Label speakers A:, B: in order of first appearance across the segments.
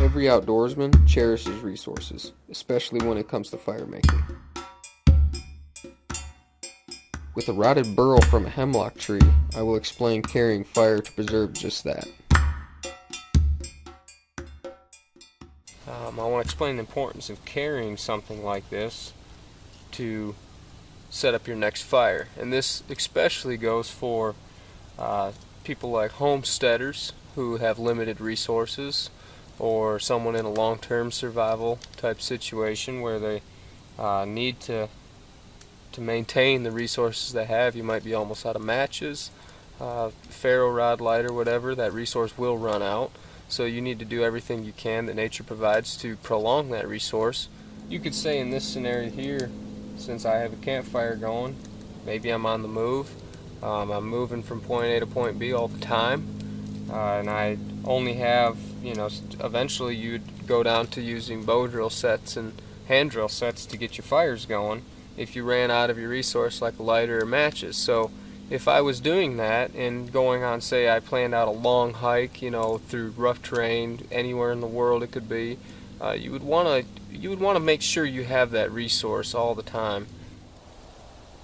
A: Every outdoorsman cherishes resources, especially when it comes to fire making. With a rotted burl from a hemlock tree, I will explain carrying fire to preserve just that.
B: I want to explain the importance of carrying something like this to set up your next fire. And this especially goes for people like homesteaders who have limited resources, or someone in a long-term survival type situation where they need to maintain the resources they have. You might be almost out of matches, ferro rod, lighter, whatever. That resource will run out. So you need to do everything you can that nature provides to prolong that resource. You could say in this scenario here, since I have a campfire going, maybe I'm on the move. I'm moving from point A to point B all the time, and I only have, eventually you'd go down to using bow drill sets and hand drill sets to get your fires going if you ran out of your resource like a lighter or matches. So if I was doing that and going on, say I planned out a long hike, through rough terrain, anywhere in the world it could be, you would want to make sure you have that resource all the time.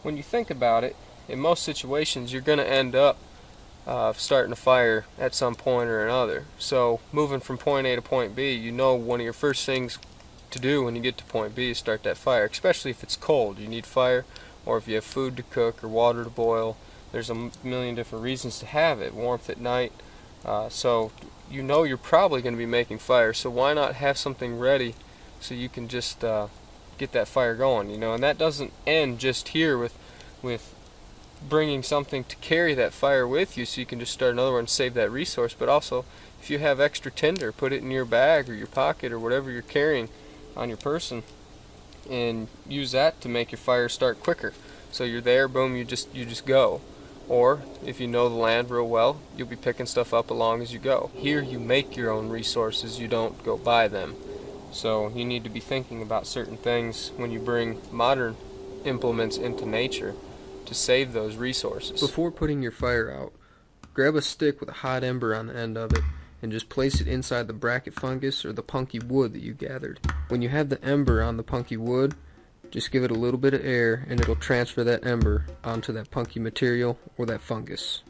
B: When you think about it, in most situations you're going to end up starting a fire at some point or another. So moving from point A to point B, one of your first things to do when you get to point B is start that fire, especially if it's cold. You need fire, or if you have food to cook or water to boil. There's a million different reasons to have it. Warmth at night. So you're probably going to be making fire. So why not have something ready so you can just get that fire going? And that doesn't end just here with bringing something to carry that fire with you, so you can just start another one and save that resource. But also, if you have extra tinder, put it in your bag or your pocket or whatever you're carrying on your person, and use that to make your fire start quicker. So you're there, boom, you just go. Or if you know the land real well, you'll be picking stuff up along as you go. Here you make your own resources, you don't go buy them. So you need to be thinking about certain things when you bring modern implements into nature to save those resources.
A: Before putting your fire out, grab a stick with a hot ember on the end of it and just place it inside the bracket fungus or the punky wood that you gathered. When you have the ember on the punky wood, just give it a little bit of air and it'll transfer that ember onto that punky material or that fungus.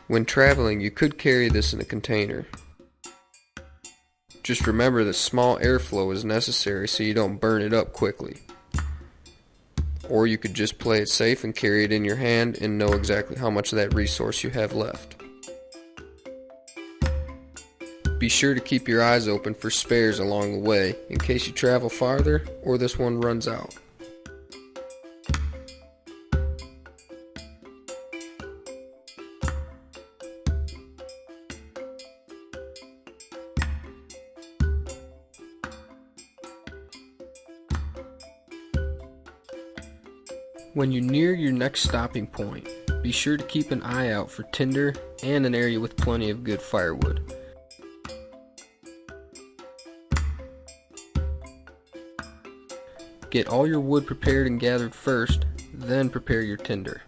A: When traveling, you could carry this in a container. Just remember that small airflow is necessary so you don't burn it up quickly. Or you could just play it safe and carry it in your hand and know exactly how much of that resource you have left. Be sure to keep your eyes open for spares along the way in case you travel farther or this one runs out. When you near your next stopping point, be sure to keep an eye out for tinder and an area with plenty of good firewood. Get all your wood prepared and gathered first, then prepare your tinder.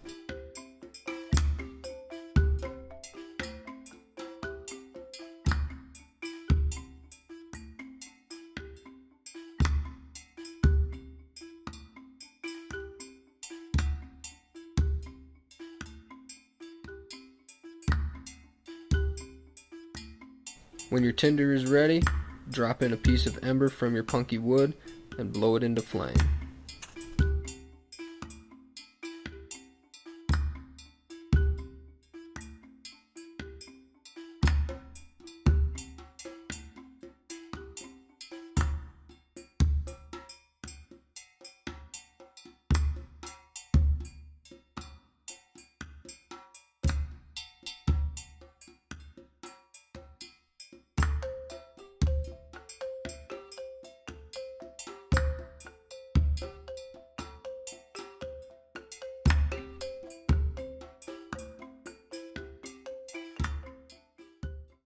A: When your tinder is ready, drop in a piece of ember from your punky wood and blow it into flame.